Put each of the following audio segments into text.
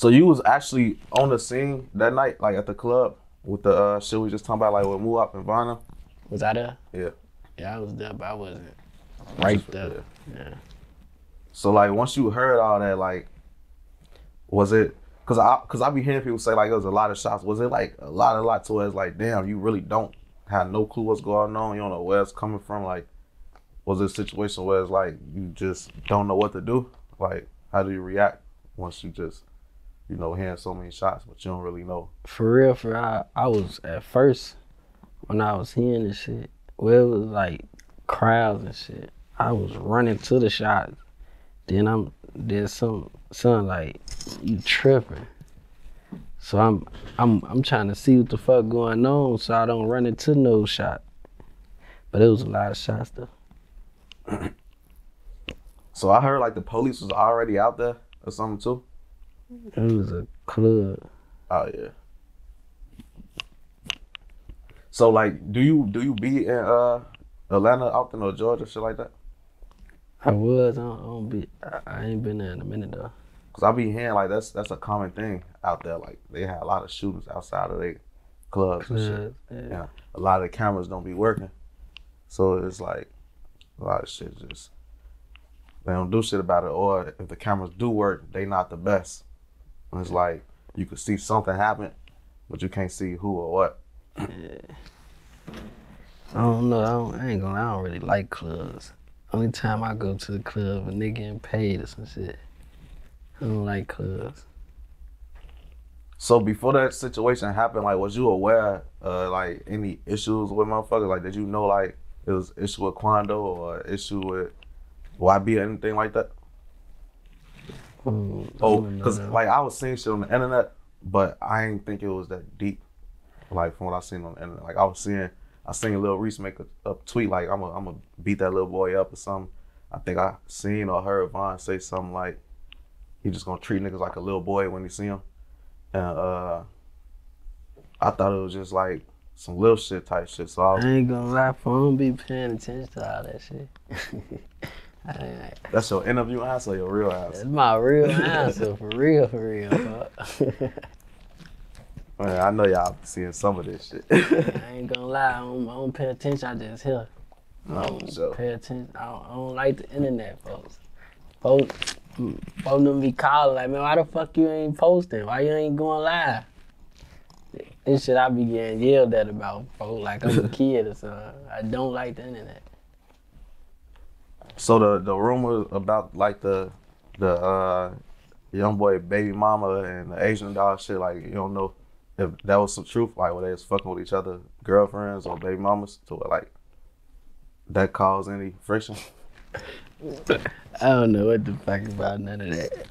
So you was actually on the scene that night, like at the club with the shit we just talking about, like with Muap and Vanna? Was I there? Yeah. Yeah, I was there, but I wasn't right there. Yeah. So like once you heard all that, like, was it? Cause I be hearing people say like it was a lot of shots. Was it like a lot to where it's like, damn, you really don't have no clue what's going on. You don't know where it's coming from. Like, was it a situation where it's like you just don't know what to do? Like, how do you react once you just, you know, hearing so many shots, but you don't really know? For real, I was at first when I was hearing this shit. Well, it was like crowds and shit. I was running to the shots. Then some like, you tripping. So I'm trying to see what the fuck going on so I don't run into no shot. But it was a lot of shots though. So I heard like the police was already out there or something too? It was a club. Oh yeah. So like, do you be in Atlanta often or Georgia, shit like that? I was. I ain't been there in a minute though. Cause I be hearing like that's a common thing out there. Like they have a lot of shootings outside of their clubs and shit. Yeah. A lot of the cameras don't be working, so it's like a lot of shit just they don't do shit about it. Or if the cameras do work, they not the best. And it's like you could see something happen, but you can't see who or what. Yeah. I don't know. I ain't gonna. I don't really like clubs. Only time I go to the club, a nigga getting paid or some shit. I don't like clubs. So before that situation happened, like, was you aware like any issues with motherfuckers? Like, did you know like it was issue with Quando or issue with YB or anything like that? Cause like I was seeing shit on the internet, but I ain't think it was that deep. Like from what I seen on the internet, like I seen Lil Reese make a tweet like I'm gonna beat that little boy up or something. I think I seen or heard Von say something like he just gonna treat niggas like a little boy when he see him. And I thought it was just like some little shit type shit. So I ain't gonna lie, I don't be paying attention to all that shit. That's your interview answer or your real answer? That's my real answer, for real, fuck. Man, I know y'all seeing some of this shit. I ain't gonna lie, I don't pay attention, I just hear. I don't pay attention, I don't like the internet, folks. Folks them be calling like, man, why the fuck you ain't posting? Why you ain't going live? This shit I be getting yelled at about, folks, like I'm a kid or something. I don't like the internet. So the rumor about like the Youngboy baby mama and the Asian doll shit, like you don't know if that was some truth, like were they was fucking with each other, girlfriends or baby mamas, to like that caused any friction? I don't know what the fuck about none of that.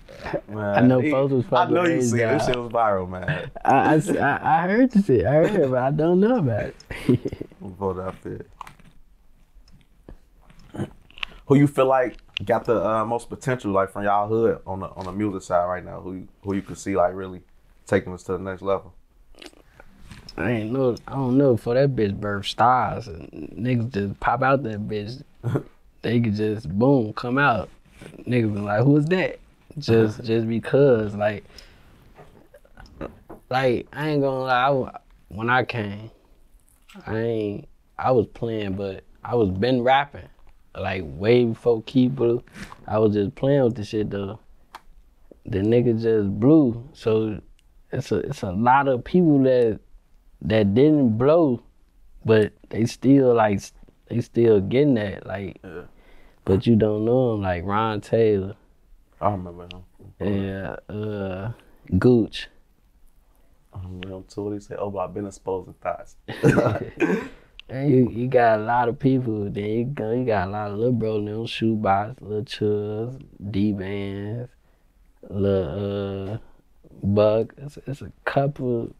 Man, I know folks was fucking. I know you seen it. This shit was viral, man. I heard the shit. I heard it, but I don't know about it. Vote out there. Who you feel like got the most potential, like from y'all hood on the music side right now? Who you could see like really taking us to the next level? I don't know. For that bitch birth stars, and niggas just pop out that bitch. They could just boom come out. Niggas be like, who is that? Just because like I ain't gonna lie. When I came, I was playing, but I was been rapping. Like way before Keef blew, I was just playing with the shit though. The nigga just blew, so it's a lot of people that didn't blow, but they still getting that like. Yeah. But you don't know him, like Ron Taylor. I remember him. Yeah, Gooch. I remember him too. What he said? OBlock been exposing thoughts. And you got a lot of people. Then you got a lot of little bro, little Shoebox, little Chuz, D-Bands, little Buck. It's a couple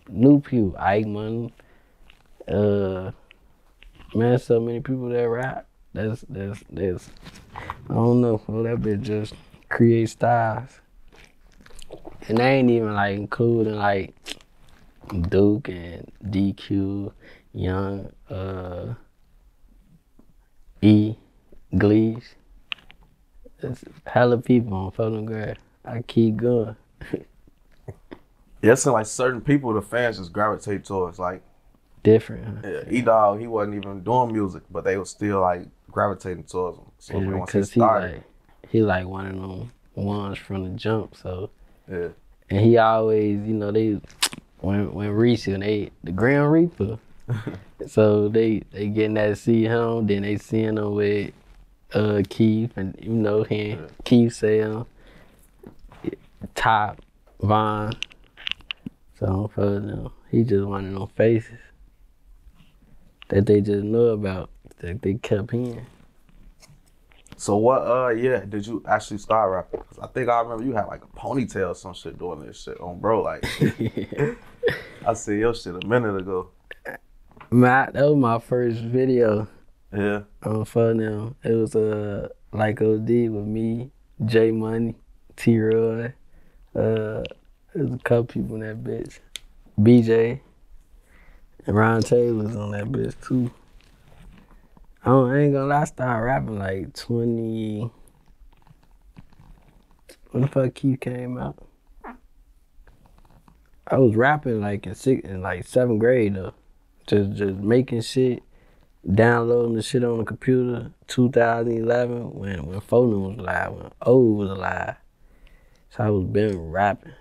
new people. Eichmann. Man, so many people that rap. That's I don't know. Well, that bitch just create styles. And they ain't even like including like Duke and DQ, Young, E, Glees. There's hella people on photograph. I keep going. Yeah, it seemed like certain people, the fans just gravitate towards. Like, Different, huh? yeah, E-Dog, he wasn't even doing music, but they was still like gravitating towards him. So Yeah, once he because started, he like one of them ones from the jump. So yeah, and he always, you know, they when Reese and the Grand Reaper. So they getting that to see him, then they seeing him with Keef, and you know him. Keef say him top Von. So for them, he just one of them faces that they just know about, that they kept hearing. So what yeah, did you actually start rapping? 'Cause I think I remember you had like a ponytail or some shit doing this shit on bro. Like I see your shit a minute ago. That was my first video. Yeah. For them. It was like OD with me, J Money, T Roy. There's a couple people in that bitch. BJ and Ron Taylor's on that bitch too. I ain't gonna lie, I started rapping like 20. When the fuck Keef came out? I was rapping like in 7th grade though. Just making shit, downloading the shit on the computer. 2011 when Phone was live, when O was alive. So I was been rapping.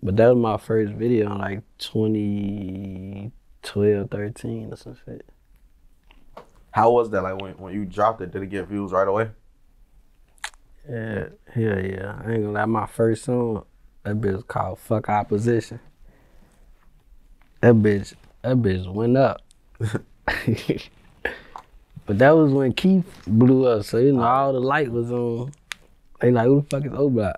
But that was my first video in like 2012, 13 or some shit. How was that? Like when you dropped it, did it get views right away? Yeah, hell yeah. I ain't gonna lie, my first song, that bitch was called Fuck Opposition. That bitch went up. But that was when Keef blew up, so you know all the light was on. They like, who the fuck is OBlock?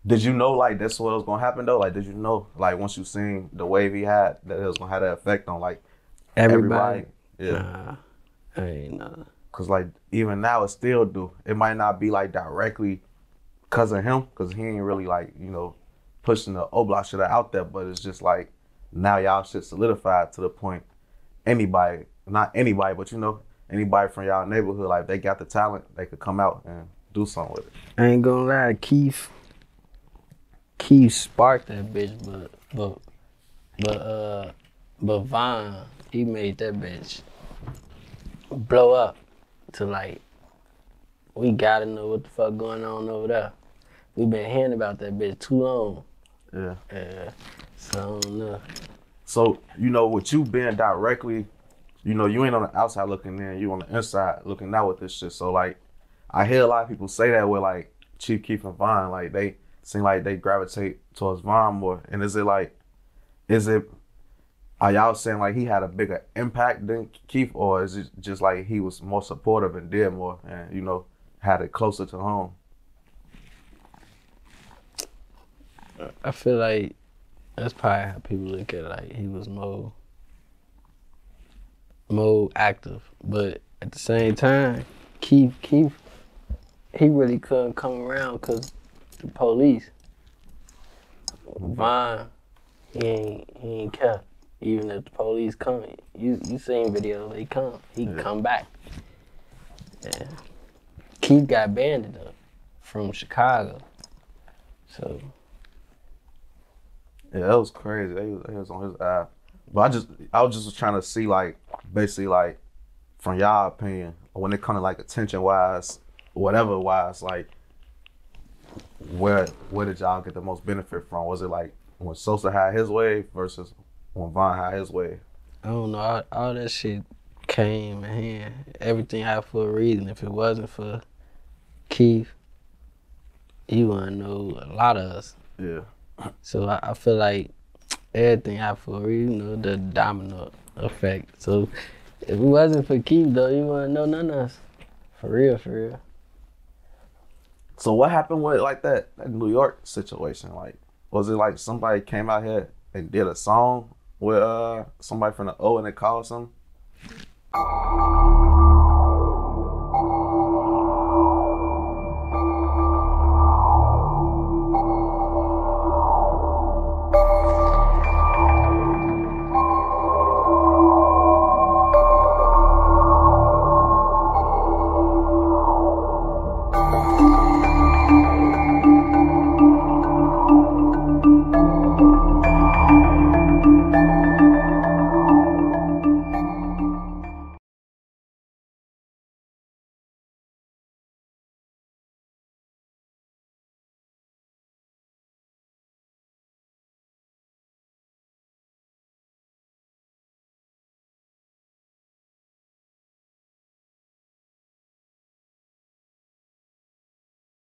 Did you know like that's what was gonna happen though? Like did you know like once you seen the wave he had that it was gonna have that effect on like everybody? Yeah. Nah, I ain't know. Cause like even now it still do. It might not be like directly cause of him, cause he ain't really like, you know, pushing the OBlock shit out there, but it's just like now y'all shit solidified to the point anybody, not anybody, but you know, anybody from y'all neighborhood, like if they got the talent, they could come out and do something with it. I ain't gonna lie, Keef sparked that bitch, but Von, he made that bitch blow up to like, we gotta know what the fuck going on over there. We been hearing about that bitch too long. Yeah. So I don't know. So, you know, with you being directly, you know, you ain't on the outside looking in, you on the inside looking out with this shit. So like, I hear a lot of people say that with like Chief Keef and Von, like they seem like they gravitate towards Von more. And are y'all saying like he had a bigger impact than Keef, or is it just like he was more supportive and did more and, you know, had it closer to home? I feel like that's probably how people look at it. Like he was more active, but at the same time, Keef, he really couldn't come around because the police. Von, he ain't care. Even if the police come, you seen videos, they come, he come back. Yeah. Keef got banded up from Chicago, so. Yeah, that was crazy. They was on his app. But I was just trying to see like, basically like, from y'all opinion, when it comes to like attention wise, whatever wise, like, where did y'all get the most benefit from? Was it like when Sosa had his wave versus when Von had his wave? I don't know. All that shit came in. Everything happened for a reason. If it wasn't for Keef, you wouldn't know a lot of us. Yeah. So I feel like everything happened for a reason, you know, the domino effect. So if it wasn't for Keef though, you wouldn't know none of us. For real, for real. So what happened with like that New York situation? Like, was it like somebody came out here and did a song with somebody from the O and they called something?